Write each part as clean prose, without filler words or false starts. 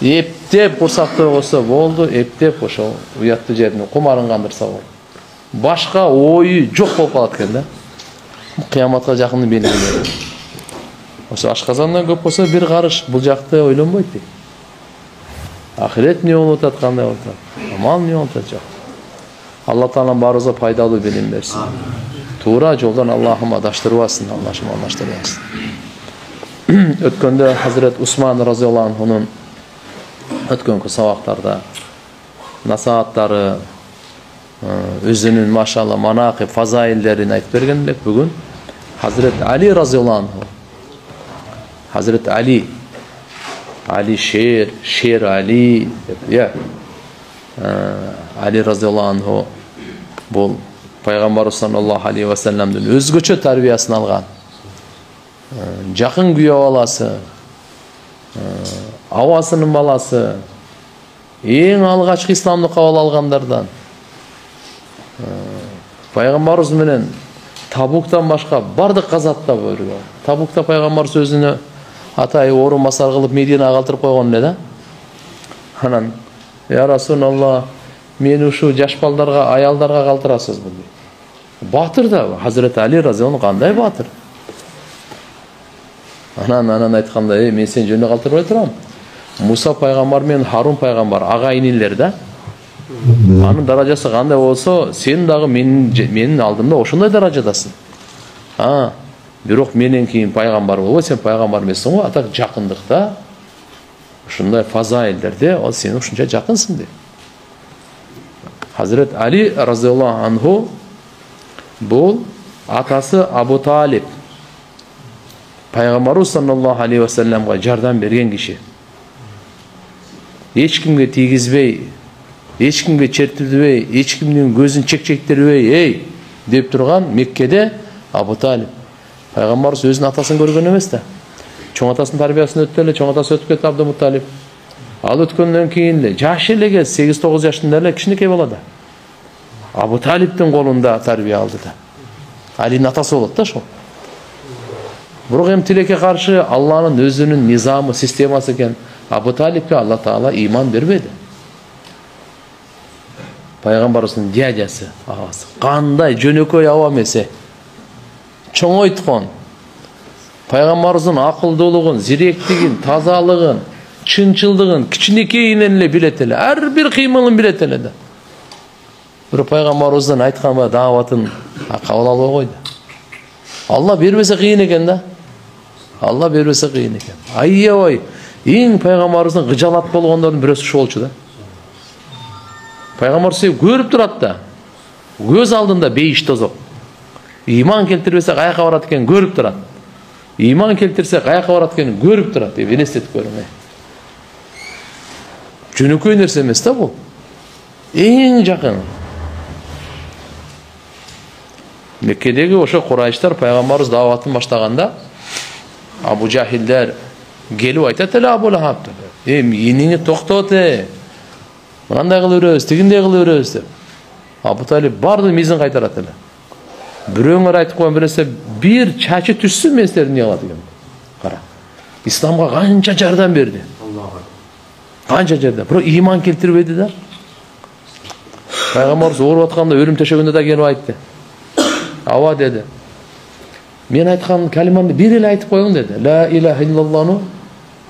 Эптеп курсакта болсо болду, эптеп ошол уяттуу жерине кумарын кандырса болду. Башка ою жок болуп калат экен да. Кыяматка жакын белгилери. Ошо ашказандан көп болсо бир карыш бул жакты ойлонбойт дейт. Ахирет эмне болуп атат, кандай болуп атат? Амал эмне болуп атат жок. Алла Таала баарыбызга пайдалуу билим берсин. Туура жолдон Аллахым адаштырбасын, Аллахым адаштырбасын. Өткөндө Хазрет Усман разияллаху анхунун өткөнкү сабактарда насааттары, өзүнүн машалла манакып фазаилдерин айтып берген элек. Бүгүн Хазрет Али разияллаху анху, Хазрет Али шер Али деп, Али разияллаху анху бул пайгамбар саллаллаху алейхи ва салламдын өзгөчө тарбиясын алган, жакын күйөө баласы, абасынын баласы, эң алгачкы исламды кабыл алгандардан. Пайгамбарыбыз менен Табуктан башка бардык газатта көргөн. Табукта пайгамбарыбыз өзүнө атай орун басар кылып Мединага калтырып койгон эле да. Анан, "Я Расулалла, мени ушу жаш балдарга, аялдарга калтырасызбы?" дейт. Батыр да, Хазрет Али разияллаху кандай батыр. Анан айтканда, "Мен сени жөнү калтырбай турам. Муса пайгамбар менен Харун пайгамбар ага инилер да. Анын даражасы кандай болсо, сен дагы менин алдымда ошондой даражадасың. Бирок менен кийин пайгамбар болбой, сен пайгамбар эмессиң го, атак жакындыкта ушундай фазаилдерде ал сен ушунча жакынсың" дейт. Хазрет Али разияллаху анху бул атасы Абу Талиб, пайгамбарыбыз саллаллаху алейхи ва салламга жардам берген киши. Эч кимге тийгизбей, эч кимге чертилбей, эч кимдин көзүн чекчектербей, "Эй" деп турган Меккеде Абу Талиб. Пайгамбарыбыз өзүнүн атасын көргөн эмес да. Чоң атасынын тарбиясын өттү эле, чоң атасы өтүп кетти Абдумутталип. Ал өткөндөн кийин эле жаш элеге 8-9 жашында эле кичинекей балада Абу Талиптин колунда тарбия алды да. Алинин атасы болот да ошол. Бирок эми тилекке каршы Алланын өзүнүн низамы, системасы экен. Абу Талипке Алла Таала иман бербеди. Пайгамбарыбыздын дядясы, агасы. Кандай жөнөкөй аба эмесе. Чоңойткон. Пайгамбарыбыздын акылдуулугун, зиректигин, тазалыгын, чынчылдыгын кичинекейинен эле билет эле. Ар бир кыймылын билет эле да. Бирок пайгамбарыбыздын айткан дааватын кабыл албай койду. Алла бербесе кыйын экен да. Алла бербесе кыйын экен. Аябай эң пайгамбарыбыздын кыжалат болгондордун бирөөсү ушул болчу да. Пайгамбар көрүп турат да. Көз алдында бейиш тозок. Иман келтирбесе каяка барат экен көрүп турат. Иман келтирсе каяка барат экен көрүп турат деп элестетип көрүң. Жөнөкөй нерсе эмес да бул. Эң жакын. Меккедеги ошо Курайштар пайгамбарыбыз дааватын баштаганда Абу Жахилдер келип айтат эле Абу Лахаб. Эмне токтот Мынандай кылып өрөбүз, тигиндей кылып өрөбүз деп. Абу Талиб барды мизин кайтарат эле. Бирөөңөр айтып койгон берсе бир чачы түшсүн местерин эмне кылат экен. Кара. Исламга канча жардам берди. Канча жардам. Бирок иман келтирбеди да. Пайгамбарыбыз ооруп атканда өлүм төшөгүндө да келип айтты. Ава деди. Мен айткан калимамды бир эле айтып коюң деди. Ла илаха иллаллаху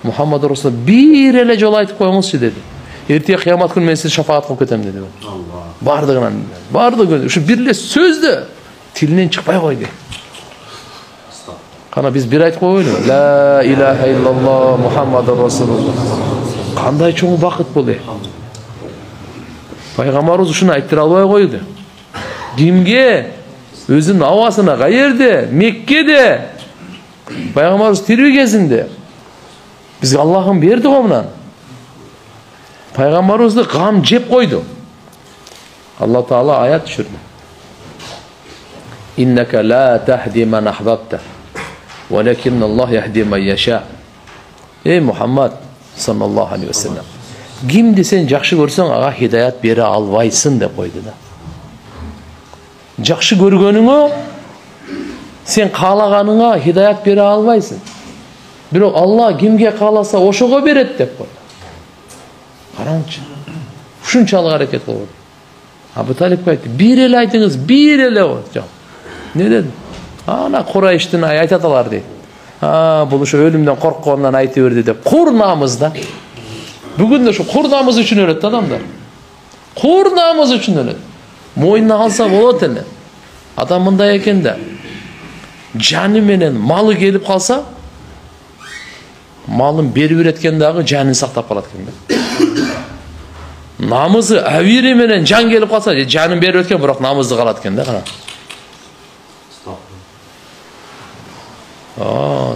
Мухаммаду Расулуллах бир эле жолу айтып коюңузчу деди. Эртең кыямат күнү мен сизге шафаат кылып кетем деди. Бардыгынан, бардыгы ушу бир эле сөздү тилинен чыкпай койду. Кана биз бир айтып койгойлу. Ла илаха иллаллах Мухаммаду Расулуллах. Кандай чоң бакыт бул э. Пайгамбарыбыз ушуну айттыра албай койду. Кимге? Өзүнүн абасына каерде? Меккеде. Пайгамбарыбыз тирүү кезинде. Бизге Аллахым берди го мына. Пайгамбарыбызды кам жеп койду. Алла Таала аят түшүрдү. Иннака ла тахди ман ахбабта, валакин Аллах яхди ман яша. Эй Мухаммад саллаллаху алейхи ва саллям. Кимди сен жакшы көрсөң, ага хидаят бере албайсың деп койду да. Жакшы көргөнүңө сен каалаганыңа хидаят бере албайсың. Бирок Алла кимге кааласа ошого берет деп койду. Караңчы. Ушунчалык аракет кылып. Абу Талипке айтты, бир эле айтыңыз, бир эле жок. Не деди? Ана Курайштын айтат алар дейт. Бул ушу өлүмдөн коркконунан айта берди деп. Кур намыз да. Бүгүн да ушу кур намыз үчүн өлөт адамдар. Кур намыз үчүн өлөт. Мойнуна алса болот эле. Адам мындай экен да. Жаны менен малы келип калса, малын берип береткен дагы жанын сактап калат экен да. Намызы авири менен жан келип калса, жанын берип өткөн, бирок намызды калат экен да, кара.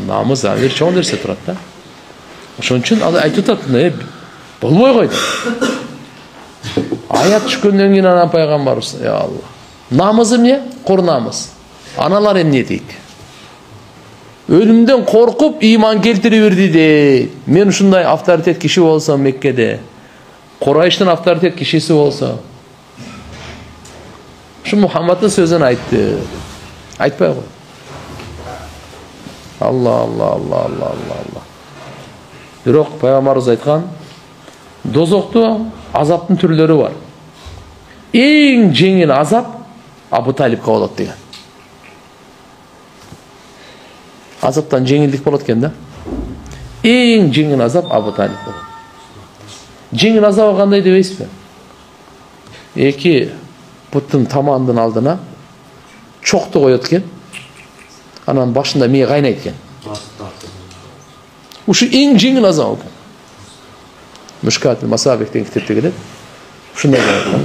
Намыз авир чоң нерсе турат да. Ошон үчүн ал айтып атат, болбой койду. Аят түшкөндөн кийин анан пайгамбарыбыз, я Алла. Намызы эмне? Кур намыз. Аналар эмне дейт? Өлүмдөн коркуп ыйман келтире берди дейт. Мен ушундай авторитет киши болсом Меккеде, Курайштын авторитет кишиси болсо, ушу Мухаммаддын сөзүн айтты. Айтпай кой. Алла. Бирок пайгамбарыбыз айткан, дозокто азаптын түрлөрү бар. Эң жеңил азап Абу Талипке болот деген. Азаптан жеңилдик болот экен да. Эң жеңил азап Абу Талип болот. Жеңил азабы кандай дебейсизби? Эки буттун тамандын алдына чокту коет экен. Анан башында мээ кайнайт экен. Ушу эң жеңил азап экен. Мушкат Масабих деген китепте келет. Ушундай болот.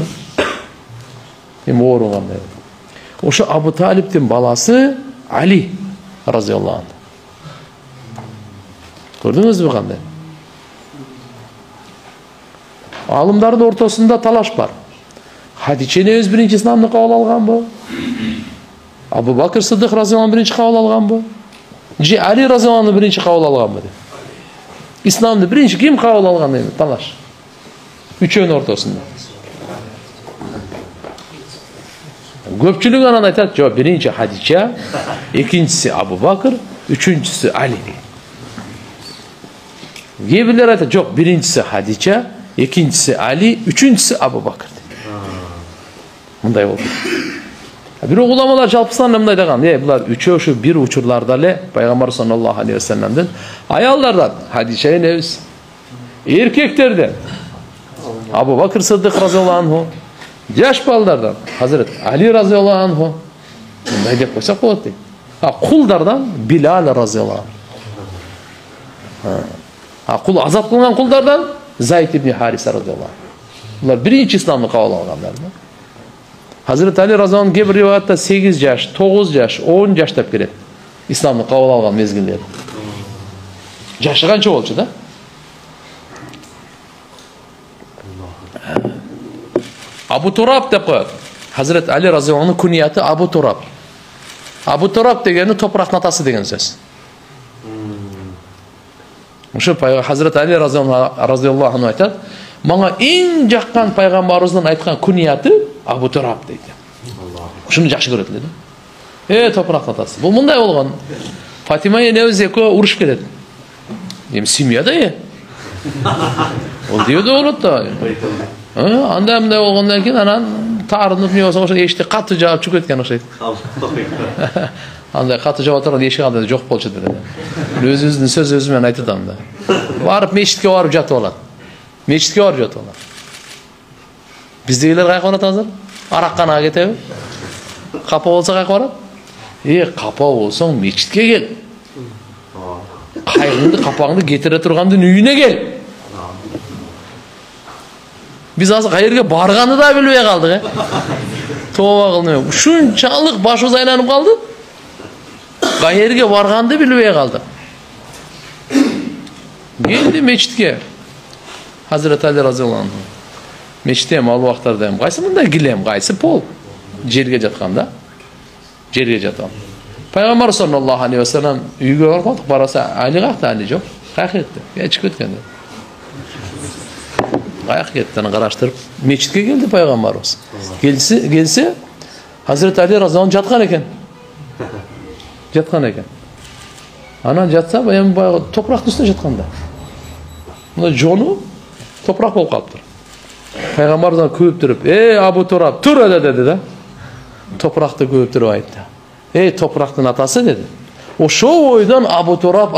Эми оору кандай. Ошо Абу Талиптин баласы Али разияллаху анху. Көрдүңүзбү кандай? Алымдардын ортосунда талаш бар. Хадиче өз биринчи исламды кабыл алганбы? Абу Бакыр Сыдык разияллаху анху биринчи кабыл алганбы? Же Али разияллаху анху биринчи кабыл алганбы деп. Исламды биринчи ким кабыл алган деп талаш. Үчөөнүн ортосунда. Көпчүлүк анан айтат, жок, биринчи Хадича, экинчиси Абу Бакыр, үчүнчүсү Али. Кээ бирлер айтат, жок, биринчиси Хадича, экинчиси Али, үчүнчүсү Абу Бакыр. Мындай болду. Бирок уламалар жалпысынан мындай деган, булар үчөө ушу бир учурларда эле пайгамбар саллаллаху алейхи вассаламдын аялдардан Хадича энебиз, эркектерден Абу Бакыр Сыдык разияллаху анху, жаш балдардан Hazret Али разияллаху анху, мындай деп койсок болот дейт. Кулдардан Билал разияллаху анху. Кул азат кылган кулдардан Зайд ибн Хариса разияллаху анху. Булар биринчи исламды кабыл алгандар. Hazret Али разияллаху анху кээ бир риваятта 8 жаш, 9 жаш, 10 жаш деп келет. Исламды кабыл алган мезгилдер. Жашы канча болчу да? Абу Тураб деп коет. Hazret Али разияллаху анху күнияты Абу Тураб. Абу Тураб дегени топурактын атасы деген сөз. Ошо Hazret Али разияллаху анху айтат, мага эң жаккан пайгамбарыбыздын айткан күнияты Абу Тураб дейт. Ушуну жакшы көрөт эле. Топурактын атасы. Бул мындай болгон. Фатима энебиз экөө урушуп кетет. Эми семьяда Ол дейби болот да. Анда мындай болгондон кийин анан таарынып не болсо ошо эшикти катты жаап чыгып кеткен окшойт. Андай катты жаап отурган эшик анда жок болчу деле. Өзүбүздүн сөзү менен айтып атам да. Барып мечитке барып жатып алат. Мечитке барып жатып алат. Биздегилер кайка барат азыр? Аракканага кетеби? Капа болсо кайка барат? Капа болсоң мечитке кел. Кайгыңды, капаңды кетире тургандын үйүнө кел. Биз азыр кайерге барганды да билбей калдык, Тооба кылдым. Ушунчалык башыбыз айланып калды. Кайерге барганды билбей калдык. Келди мечитке. Hazret Али разияллаху анху. Мечитте ал убактарда кайсы мындай килем, кайсы пол жерге жатканда. Жерге жаткан. Пайгамбар саллаллаху алейхи вассалам үйгө барып калдык. Бараса Али какта, Али жок. Кайка кетти. Чыгып кеткен. Кайка кеттин караштырып, мечитке келди пайгамбарыбыз. Келсе, Hazret Али разияллаху анху жаткан экен. Анан жатса, эми баягы топурактын үстүнө жатканда. Мына жону топурак болуп калыптыр. Пайгамбардан күбүп туруп, Абу Тураб, тур деди да. Топуракты күбүп туруп айтты. Топурактын атасы деди. Ошол ойдон Абу Тураб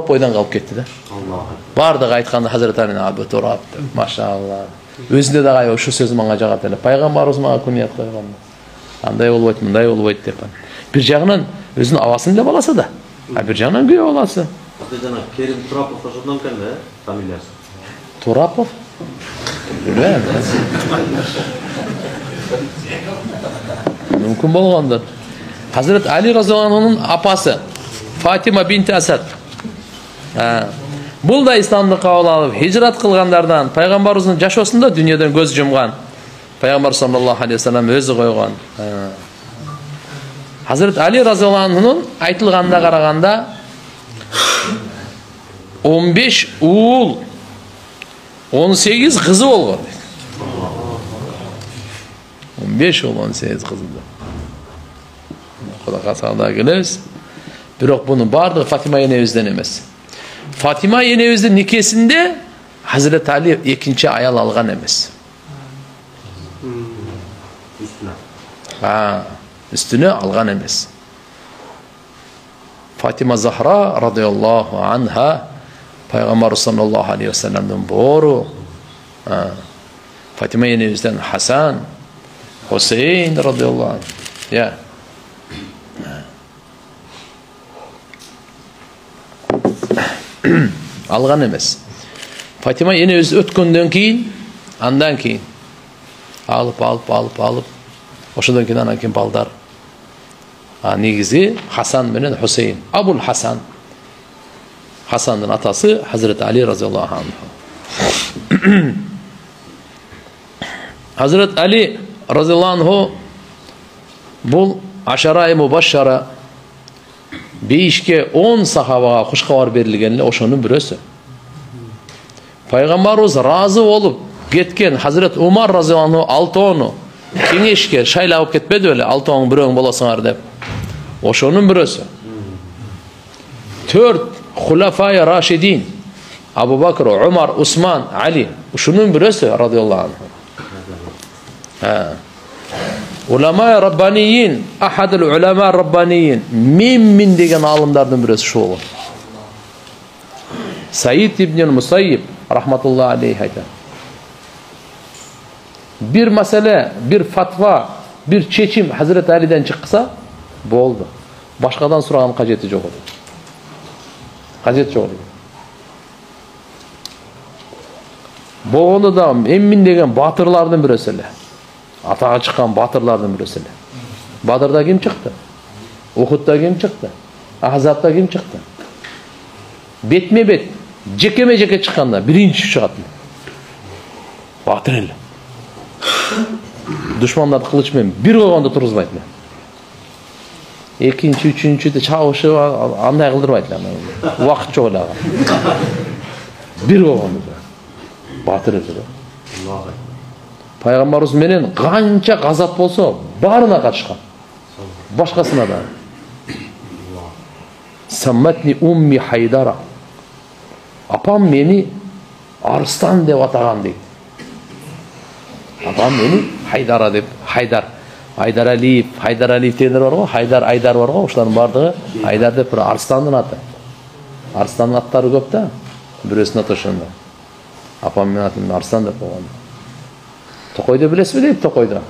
бойдон калып кетти да. Бардыгы айтканда Хазрат Алини Абу Тураб деп, машалла. Өзүндө дагы ошол сөз мага жагат эле. Пайгамбарыбыз мага күнөт койгон. Андай болбойт, мындай болбойт деп. Бир жагынан өзүнүн абасын эле баласы да. Бир жагынан күйөө баласы. Жана Керим Турапов ошондон экен да, фамилиясы. Турапов? Билбейм. Мүмкүн болгондор. Hazret Ali radıyallahu anh'ın apası Fatima binti Asad. Бұл да İslamды кабыл алып, hicrat кылгандардан, пайгамбарыбыздын жашоосунда дүнүйөдөн көз жумган. Пайгамбар саллаллаху алейхи вассалам өзү койгон. Hazret Ali radıyallahu anh'ın айтылганда караганда 15 уул, 18 кызы болгон. 15 уул, 18 кызы. Құда қасағында келеміз. Бирок бұның бардығы Фатима енебізден емес. Фатима енебіздің некесінде Hazreti Ali екінші аял алған емес. Үстіне алған емес. Фатима Захра радиаллаху анха Пайғамбар саллаллаху алейхи вассаламдың бору. Фатима енебізден Хасан, Хусейн радиаллаху анха. Алған емес. Фатима енебіз өткөндөн кийин, андан кийин алып, ошондон кийин анан кийин балдар. Негизи Хасан менен Хусейн. Абул Хасан. Хасандын атасы Hazreti Ali radıyallahu anh. Hazreti Ali radıyallahu anh бул Ашара-и Мубашшара 5-ке 10 сахабага куш кабар берилген эле ошонун бирөөсү. Пайгамбарыбыз разы болуп кеткен Hazret Умар разыяллаху алтоону кеңешке шайлап кетпеди беле, алтоонун бирөөң болосуңар деп. Ошонун бирөөсү. 4 хулафай рашидин Абу Бакр, Умар, Усман, Али ушунун бирөөсү радыяллаху анху. Ulama Rabbaniyin, ahadul ulama Rabbaniyin, min деген алымдардын бирөөсү ушул болгон. Саид ибн Мусайиб рахматуллахи алейхи айтат. Бир маселе, бир фатва, бир чечим Hazreti Алиден чыкса, болду. Башкадан сураган кажети жок. Кажет жок. Болгондо да мин деген батырлардын бирөөсү эле. Атаға чыққан батырлардың бірісі. Бадырда кім шықты? Ухудта кім шықты? Ахзабта кім шықты? Бетме бет, жекеме жеке шыққанда бірінші шығатын. Батыр елі. Дұшмандарды қылышмен бір қойғанда тұрғызбайды. Екінші, үшінші де чауышы андай қылдырмайды. Уақыт жоқ елі. Бір қойғанда. Батыр елі. Пайғамбарыбыз менен қанша ғазап болса, барына қатышқан. Башқасына да. Самматни умми Хайдара. Апам мені арыстан деп атаған дейді. Апам мені Хайдара деп, Хайдар. Айдар Алиев тендер бар ғой, Хайдар, Айдар бар ғой, ұшылардың бардығы. Айдар деп бір арыстандың аты. Арыстанның аттары көп та, біресін аты шында. Апам мен атым арыстан деп болған. Тоқойды білесіз бе дейді, тоқойды.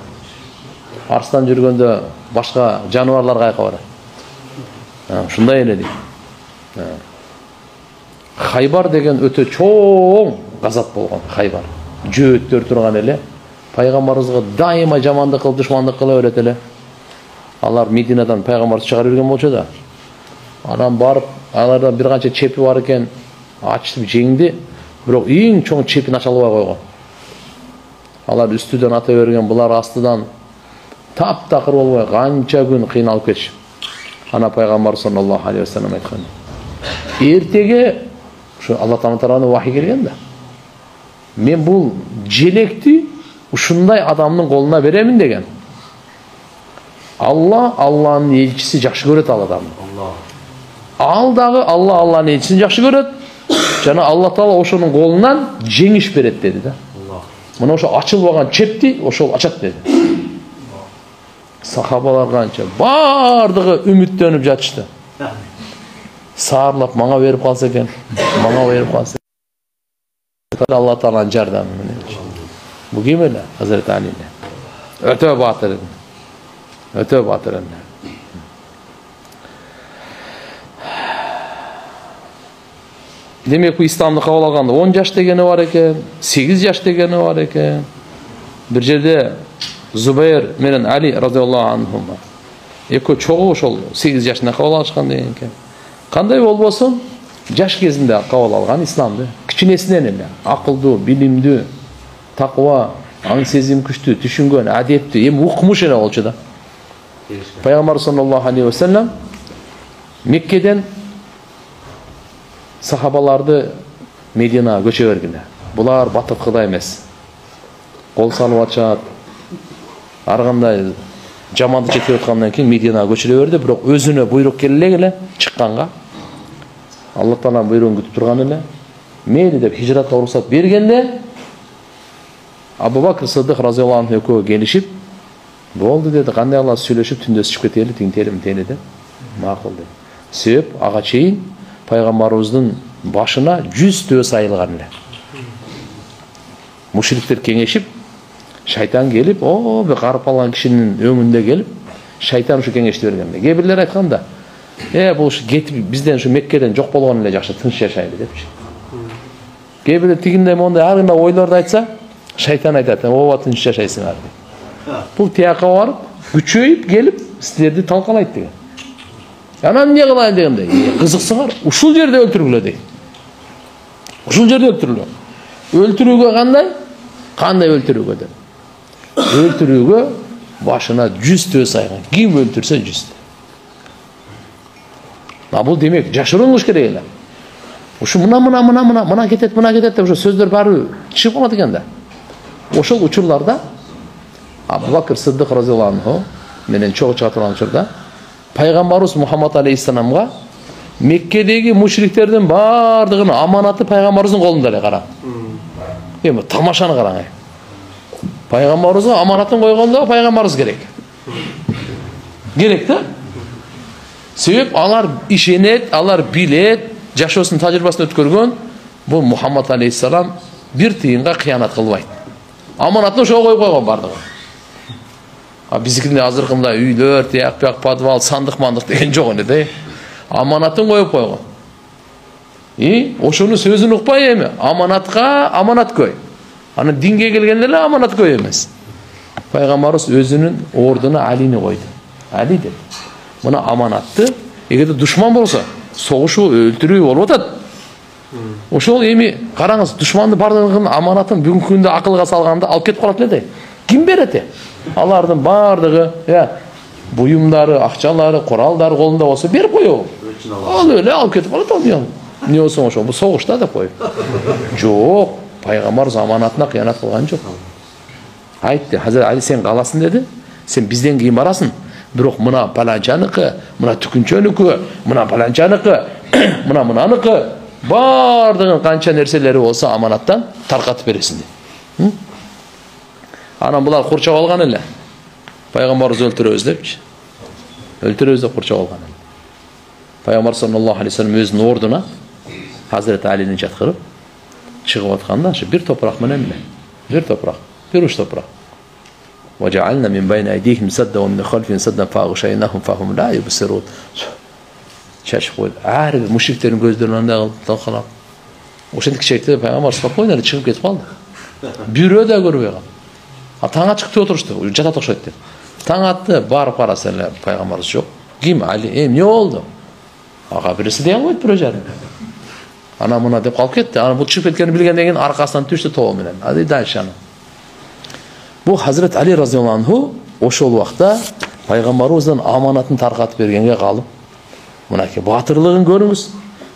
Арыстан жүргенде башқа жануарлар қайқа барады. Шындай еле дейді. Хайбар деген өте чоң ғазап болған. Хайбар. Жөөттер тұрған еле. Пайғамбарымызға дайыма жамандық қылып, дұшмандық қылып өret еле. Алар Мединадан пайғамбарымыз шығарып жүрген болчу да. Анан барып, алардан бір қанша чепі бар екен, açtып жеңді. Бірақ ең чоң чепін ашалуға қойған. Алар үстіден ата берген, бұлар астыдан тап-тақыр болмай қанша күн қиналып кетші. Ана пайғамбар саллаллаху алейхи вассалам айтқан. Ертеге Алла Тағаланың вахи келген да. Мен бұл желекті ушундай адамның қолына беремін деген. Алланың елшісі жақсы көрет ал адамды. Ал дагы Алланын элчисин жакшы көрөт. Жана Алла Таала ошонун колунан жеңиш берет деди да. Мына ошо ачылбаган чепти ошол ачат деди. Сахабалар канча бардыгы үмүттөнүп жатышты. Саарлап мага берип калса экен, мага берип калса. Алла Тааланын жардамы менен. Бу ким эле? Hazreti Ali. Өтө батыр. Өтө батыр. Демек, bu İslamды кабыл алганда 10 жаш дегени бар экен, 8 жаш дегени бар экен. Бир жерде Зубайр менен Али радиаллаху анхума экөө чогуу ошол 8 жашында кабыл алышкан деген экен. Кандай болбосун, жаш кезинде кабыл алган исламды, кичинесинен эле акылдуу, билимдүү, таква, аң сезим күчтүү, түшүнгөн, адептүү, эми укмуш эле болчу да. Пайгамбар саллаллаху алейхи ва саллям Меккеден сахабаларды Мединага көчө бергиле. Булар батыркыда эмес. Кол салып ачат. Ар кандай жаманды четип аткандан кийин Мединага көчүрө берди, бирок өзүнө буйрук келе эле чыкканга Алла Тааланын буйругун күтүп турган эле. Мейли деп хижратка уруксат бергенде Абу Бакр Сыддык разияллаху анху экөө келишип, болду деди, кандай алла сүйлөшүп түндөсүп кетели, тиңтелим деди. Макул деди. Себеп ага чейин пайгамбарыбыздын башына 100 төс айылган эле. Мушриктер кеңешип, шайтан келип, бир карып алган кишинин өңүндө келип, шайтан ушу кеңешти бергенде. Кээ бирлер айтканда, бул ушу кетип бизден ушу Меккеден жок болгон эле жакшы тынч жашайлы депчи. Кээ бирлер тигиндей мондай ар кандай ойлорду айтса, шайтан айтат, ооба тынч жашайсыңар деп. Бул тияка барып, күчөйүп келип, силерди талкалайт деген. Анан эмне кылайын дегенде, кызыксыңар, ушул жерде өлтүргүлө дейт. Ушул жерде өлтүрүлө. Өлтүрүүгө кандай? Кандай өлтүрүүгө деп. Өлтүрүүгө башына 100 төс айган. Ким өлтүрсө 100. Бул демек жашыруун кылыш керек эле. Ушу мына кетет деп ошо сөздөр баары чыгып калат экен да. Ошол учурларда Абу Бакр Сыддык разияллаху анху менен чогуу чыга турган учурда Пайгамбарыбыз Мухаммад алейхиссаламга Меккедеги мушриктердин бардыгынын аманаты пайгамбарыбыздын колунда эле кара. Эми тамашаны караңай. Пайгамбарыбызга аманатын койгондо пайгамбарыбыз керек. Керек да? Себеп алар ишенет, алар билет, жашоосунун тажрыйбасын өткөргөн. Бул Мухаммад алейхиссалам бир тыйынга кыянат кылбайт. Аманатын ошого коюп койгон бардыгы. Биздикинде азыркында үйлөр, тияк, подвал, сандык деген жок эле да. Аманатын коюп койгон. Ошонун сөзүн укпай эми, аманатка аманат кой. Анан динге келгенде эле аманат кой эмес. Пайгамбарыбыз өзүнүн ордуна Алини койду. Али деп. Мына аманатты, эгерде душман болсо, согушуу, өлтүрүү болуп атат. Ошол эми караңыз, душманды бардыгын аманатын бүгүнкү күндө акылга салганда алып кетип калат эле да. Ким берет? Алардын бардыгы, буюмдары, акчалары, куралдары колунда болсо берип коёбу. Ал эле алып кетип калат ал. Эмне болсо ошо, бул согушта деп коюп. Жок, пайгамбар аманатына кыянат кылган жок. Айтты, Hazret Ali сен каласың деди. Сен бизден кийин барасың. Бирок мына паланчаныкы, мына түкүнчөнүкү, мына паланчаныкы, мына мынаныкы бардыгын канча нерселери болсо аманаттан таркатып бересиң дейт. Анан булар курчап алган эле. Пайгамбарыбыз өлтүрөбүз депчи. Өлтүрөбүз деп курчап алган. Пайгамбар саллаллаху алейхи ва саллям өзүнүн ордуна Hazret Ali'ni жаткырып чыгып атканда, ошо бир топурак менен эле. Бир топурак, бир уч топурак. وَجَعَلْنَا مِنْ بَيْنِ أَيْدِيهِمْ سَدًّا وَمِنْ خَلْفِهِمْ سَدًّا فَأَغْشَيْنَاهُمْ فَهُمْ لَا يُبْصِرُونَ. Чачып койду. Ар бир мушриктердин көздөрүнөн андай талкалап. Ошентип чекти пайгамбар спокойно чыгып кетип калды. Бирөө да көрбөй калды. Таң ачык деп отурушту. Жатат окшойт деп. Таң атты, барып караса эле пайгамбарыбыз жок. Ким? Али. Эмне болду? Ага бирisi деген койду бирөө жары. Ана мына деп калып кетти. Ана бул чыгып кеткенин билгенден кийин аркасынан түштү тобу менен. Ады дальше аны. Бу Hazret Ali разияллаху анху ошол убакта пайгамбарыбыздан аманатын таркатып бергенге калып, мынакей батырлыгын көрүңүз.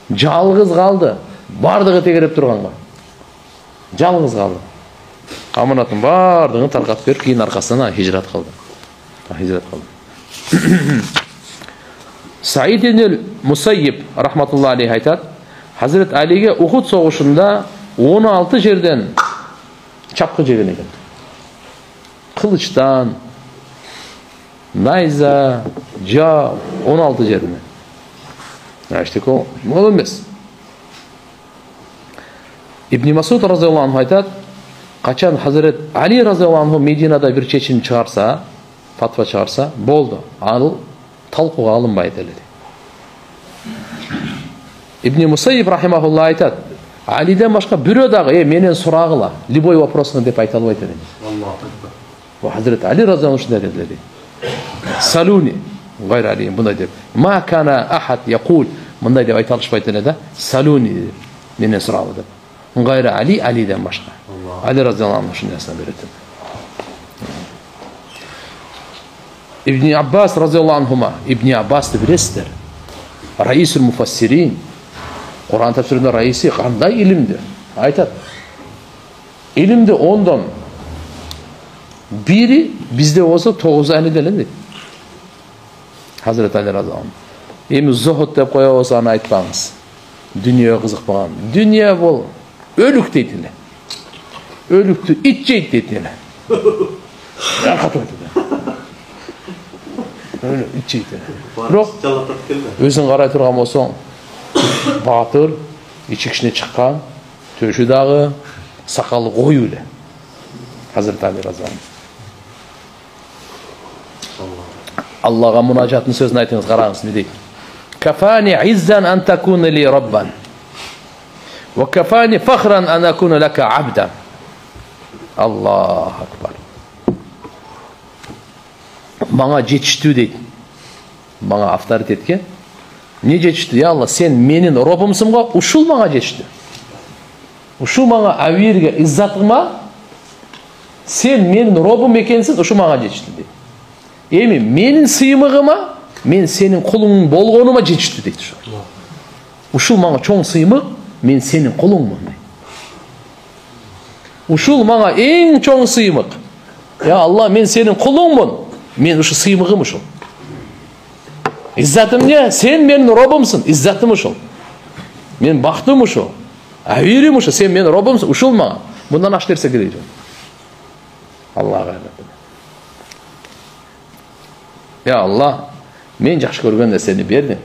Жалгыз калды. Бардыгы тегереп турганга. Жалгыз калды. Аманатын бардыгын таркатып берип, кийин аркасынан хижрат кылды. Said ibn Musayyib rahmatullohi alayhi aytadi, Hazrat Aliga Uhud so'g'ishida 16 жерден chapqi jegen ekan. Qilichdan, nayza, ja 16 жерден. Nashtiko, mol emas. Ibn Mas'ud raziyallohu anhu aytadi, qachon Hazrat Ali raziyallohu anhu Medinada bir chechim chiqarsa, fatva chiqarsa, bo'ldi. Al talquga olinmaydi dedi. Ibn Musayyib rahimahulloh aytadi, Alidan boshqa birodagi, menen so'rag'ila, любой вопросni deb ayta olmaydi dedi. Allohu akbar. Va Hazrat Ali raziyallohu anhu shunday dedi. Saluni g'ayr Ali bunday deb. Ma kana ahad yaqul bunday deb ayta olishmaydi dedi. Saluni menen so'rag'ila deb. G'ayr Ali Alidan boshqa. Ali raziyallohu anhu shunday asna berdi. Ibn Abbas raziyallohu anhuma, Ibn Abbas bilasizlar. Raisul mufassirin. Kur'an tefsirinde raisi qanday ilimdi? Aytadi. İlimdi ondan biri bizde olsa 9 aylıdan dedi. Hazreti Ali razıyallahu anh. Emi zuhud deb qo'ya olsani aytpamiz. Dünya qiziqmagan. Dünya bol ölük deydilar. Ölükni it jeydi deydilar. Yaqat o'tdi. Öyle it jeydi. Biroq o'zing qaray turgan bo'lsang, batır, içikishine chiqqan, to'shidagi saqali qo'yuli. Hazreti Ali razıyallahu anh. Allah'a munacatın sözünü aytınız, qarаңыз ne deydi? Kafani izzan an takuna li rabban. Ve kafani fakhran an akuna laka abdan. Allahu akbar. Bana жетishdi deydi. Bana avtoritetga ne жетishdi? Ya Allah, sen menin Rabbimsin go, uşul bana жетishdi. Uşul bana avirge izzatыma, sen menin Rabbim ekensin, uşul bana жетishdi deydi. Emi menin sıymığıma, men senin kulun bolğonuma жетishdi deydi şu. Uşul bana çoğun sıymık, men senin kulunmun deydi. Uşul bana en çoğun sıymık. Ya Allah, men senin kulunmun. Men uşu sıymığım uşul. İzzetim ne? Sen benim Rabbimsin. İzzetim uşul. Men baktım uşul. Avirim uşul. Sen benim Rabbimsin. Uşul bana. Bundan aç derse gireceğim. Allah'a gayret. Ya Allah, men yaxshi ko'rgan narsani berding.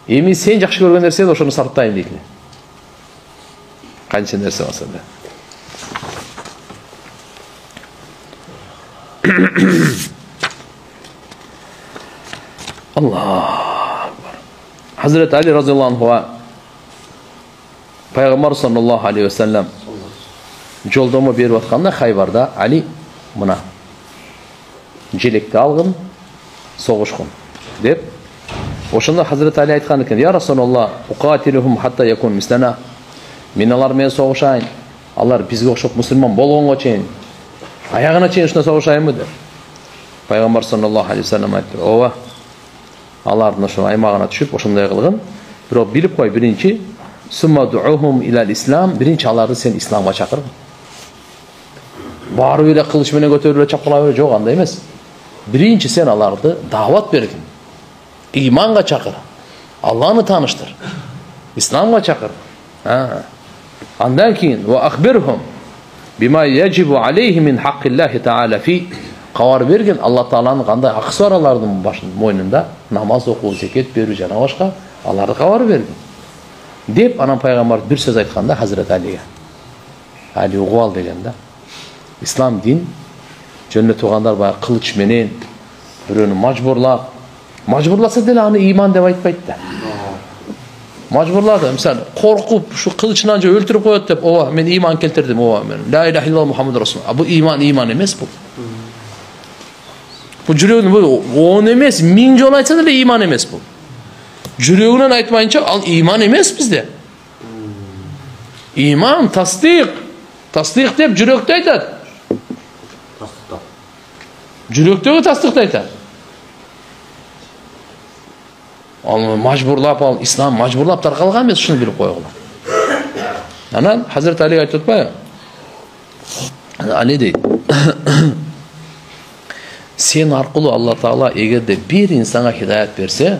Emi sen yaxshi ko'rgan narsani o'shani sarflayman deydi. Qancha narsa bo'lsa da. Allah. Hazreti Ali razıyallahu anh Peygamber sallallahu aleyhi ve sellem joldama berip atqanda Xaybarda Ali mına jelekti algın soğuşqın deb. Oşunda Hazreti Ali aytgan ekan, ya Rasulullah, uqatiluhum hatta yakun mislana. Men alar men soğuşayın. Allar bizge oqshab musulmon bolgonga çeyin. Ayağına çeyin şuna soğuşayınmı der. Peygamber sallallahu aleyhi ve sellem aytdı. Ova. Alardan şu aymağına düşüp oşunday qılgın. Biro bilip qoy, birinci summa du'uhum ilal islam, birinci alardı sen İslam'a çaqır. Barı öyle kılıç menen götürüp çapqılap öyle жоқ, андай emas. Birinci sen alardı davat bergin. İmanға çaqır. Allah'ını tanıştır. İslam'a çaqır. Andan keyin ve akhbirhum bima yajibu alayhi min haqqillahi ta'ala fi. Qavar bergin Allah Taala'nın qanday haqqı var alardım başının moynunda, namaz okup zekat berүү jana başqa alardı qavar bergin. Dep anan Peygamber bir söz aytqanda Hazreti Ali'ye. Ali uğal degende. İslam din jönne tuğanlar bayağı kılıç menen biröөнү majburlasa dele anı iman dep aytpayt da. Majburladı. Misal korkup şu kılıçını anca öldürüp koyat dep, ova men iman keltirdim, ova men la ilahe illallah Muhammed Rasulullah. Bu iman emes bu. Bu жүрегүнүн bu 10 emes, 1000 жолу айтса да iman emes bu. Жүрегүнөн айтмайынча ал iman emes bizde. İman, tasdik. Tasdik dep жүрөктө айтат. Жүрөктөгү tasdikte айтат. Ал majburlap, ал İslam majburlap таркалган эмес, шуну билип койгула. Анан Hazreti Ali айтып атпайбы? Ali дейт. Sen arqılı Allah Taala egerde bir insana hidayet berse,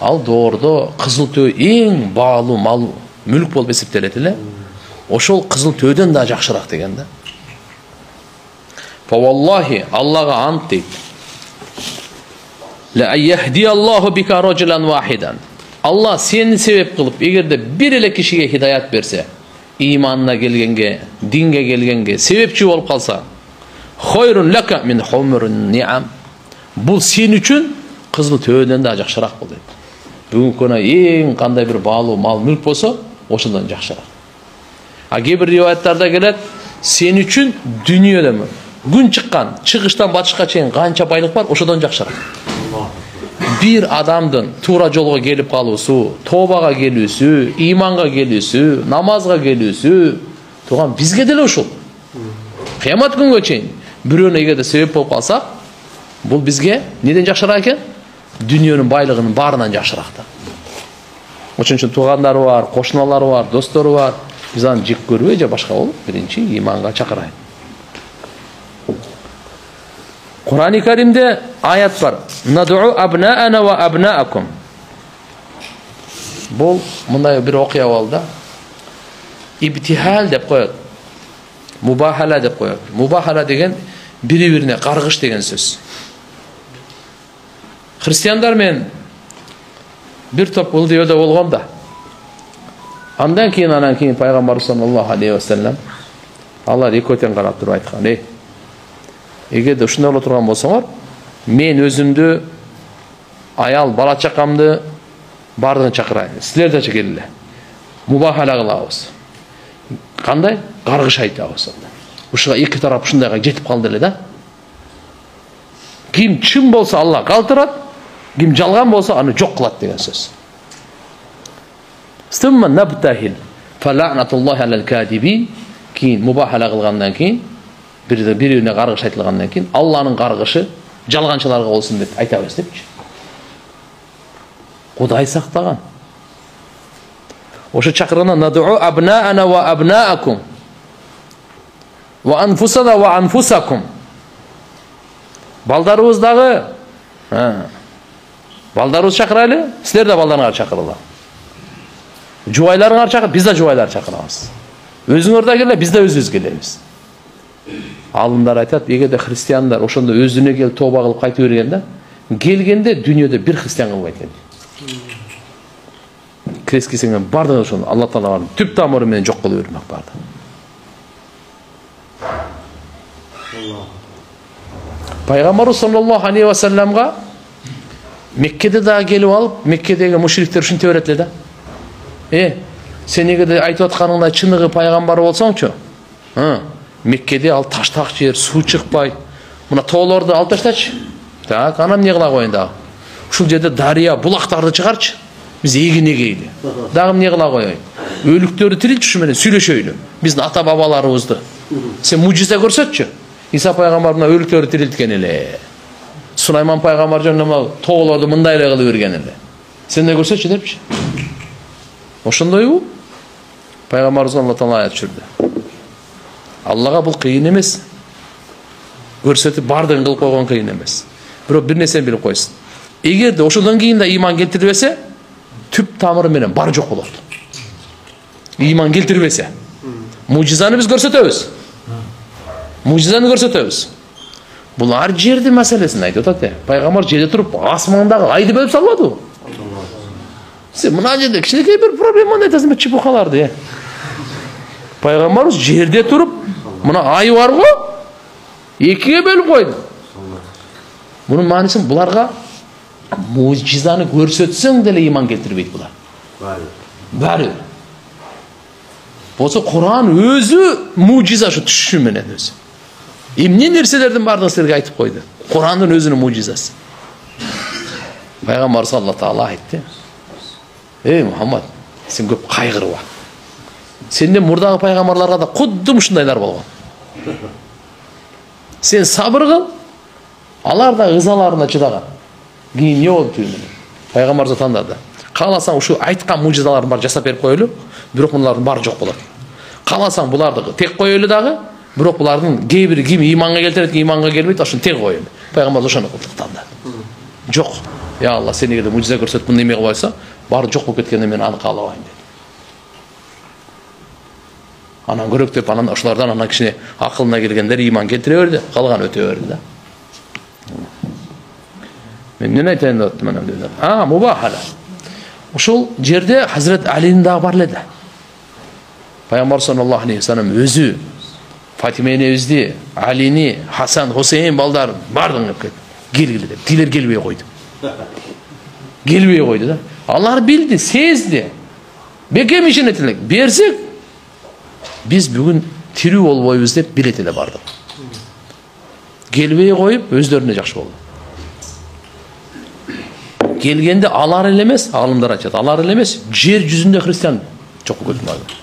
ал доордо кызыл төө эң баалуу мал мүлк болуп эсептелет эле. Ошол кызыл төөдөн да жакшыраак деген да. Fa wallahi Allah'a ant deyip. La yahdiyallahu bika rajulan wahidan. Allah seni sebep kılıp egerde bir ele kişiye hidayet berse, imanına gelgenge, dinge gelgenge sebepçi olup kalsa, hayrun laka min humurun ni'am. Bu sen üçün kızıl töveden daha jakşıraak bolot. Бүгүнкү күнү эң кандай бир баалуу мал мүлк болсо, ошондон жакшыраак. А кээ бир риwayаттарда келет, сен үчүн дүйнөдө күн чыккан, чыгыштан батышка чейин канча байлык бар, ошодон жакшыраак. Bir адамдын туура жолго келип калуусу, тобага келүүсү, иманга келүүсү, намазга келүүсү, туган бизге деле ушул. Кыямат күнгө чейин бирөөнө эгерде себеп болуп калсак, бул бизге неден жакшыраак экен? Дүйнөнүн байлыгынын баарынан жакшыраак да. Ошон үчүн туугандары бар, кошуналары бар, достору бар. Биз аны жек көрбөй же башка болуп, биринчи иманга чакырайын. Kur'an-ı Kerim'de ayet var. Nad'u abna'ana ve abna'akum. Bu bunday bir okuya oldu. İbtihal dep koyat. Mubahala dep koyat. Mubahala degen biri-birine qargış degen söz. Hristiyanlar men bir top ıldıyoda bolğon da. Andan keyin Peygamber sallallahu aleyhi ve sellem Allah ekoten qarap turup aytkan. Эгерде ушундай боло турган болсоңор, мен өзүмдү, аял, бала чакамды бардыгын чакырайын. Силер да келгиле. Мубахала кылабыз. Кандай? Каргыш айтабыз. Ушуга эки тарап ушундайга жетип калды эле да. Ким чын болсо Алла калтырат, ким жалган болсо аны жок кылат деген сөз. Сумма набтахил фаланатуллахи алал кадибин. Кийин мубахала кылгандан кийин bir-birine qargış aytılgandan keyin Allah'ın qargışı жалганчыларга болsun деп айтабыз депчи. Кудай сактаган. Ошо чакырганда над'u abna'ana wa abna'akum wa anfusana wa anfusakum. Балдарыбыздагы, балдарыбыз чакырайлы, силер да балдарыңар чакырыла. Жубайларыңар чакыр, биз да жубайлар чакырабыз. Өзүңөр да келе, биз да өзүбүз келебиз. Алымдар айтат, эгерде христиандар ошондо өзүнө келип тоба кылып кайтып бергенде, келгенде дүйнөдө бир христиан кылбайт экен. Крески сеңген бардыгы ошону Алла Тааланын түп тамыры менен жок кылып бермек барды. Пайгамбарыбыз саллаллаху алейхи ва салламга Меккеде да келип алып, Меккедеги мушриктер ушинте берет эле да. Сен эгерде айтып атканыңдай чыныгы пайгамбар болсоңчу, Меккеде ал таштак жер, суу чыкпай, мына тоолорду алып таштачы. Так, анан эмне кыла коеюн дагы? Ушул жерде дарыя, булактарды чыгарчы. Биз эгин эгейли. Дагы эмне кыла коеюн? Өлүктөрдү тирилчү, ушу менен сүйлөшөйлү. Биздин ата бабаларыбызды. Сен мужиза көрсөтчү. Иса пайгамбар мына өлүктөрдү тирилткен эле. Сулайман пайгамбар жана тоолорду мындай эле кылып берген эле. Сен да көрсөтчү депчи. Ошондойбу? Пайгамбарыбыз Алла Таала аят түшүрдү. Аллага бул кыйын эмес. Көрсөтүп бардыгын кылып койгон кыйын эмес. Бирок бир нерсени билип койсун. Эгерде ошондон кийин да иман келтирбесе, түп тамыры менен бар жок болот. Иман келтирбесе, мужизаны биз көрсөтөбүз. Мужизаны көрсөтөбүз. Бул ар жердин маселесин айтып атат. Пайгамбар жерде туруп, асмандагы айды бөлүп салбадыбы? Сен мына жерде кичинекей бир проблеманы айтасың, чепухаларды. Пайгамбарыбыз жерде туруп, мына ай бар го, экиге бөлүп койду. Мунун мааниси буларга мужизаны көрсөтсөң деле иман келтирбейт булар. Баары. Болсо Кур'ан өзү мужиза ушу түшүшү менен өзү. Эмне нерселердин баардыгын силерге айтып койду. Кур'андын өзүнүн мужизасы. Пайгамбар саллаллаху таала айтты. Мухаммад, сен көп кайгырба. Сенден мурдагы пайгамбарларга да кудду ушундайлар болгон. Сен сабыр кыл, алар да ызаларына чыдаган. Кийин эмне болду түбүнөн? Пайгамбар тандады. Кааласаң ушу айткан мужизаларын бар жасап берип коелу, бирок мулардын баары жок болот. Кааласаң буларды тек коелу дагы, бирок булардын кээ бири ким иманга келтирет, иманга келбейт, ошону тек коелу. Пайгамбар ошону тандады. Жок. Ya Allah sen эгерде мужиза көрсөтүп мындай эме кылбайса, баары жок болуп кеткенде мен аны каалабайм dedi. Анан көрөк деп анан ошолордон анан кичине акылына келгендер ыйман келтире берди, калган өтө берди да. Мен эмне айтайын деп аттым анан dedi. Мубахала. Ошол жерде Hazret Алинин дагы бар эле да. Пайгамбар саллаллаху алейхи ва саллям өзү Фатима энебизди, Алини, Хасан, Хусейн балдарын бардығын өп кетті. Келгілі деп. Тилер келбей қойды. Келбей қойды да. Алар білді, сезді. Бекем ішін етілік. Берсек, біз бүгін тирүү болбойбуз деп билетеле бардық. Келбей қойып, өздеріне жақшы болды. Келгенде алар эле эмес, алымдар айтат. Алар эле эмес, жер жүзүндө христиан жок көрдүм.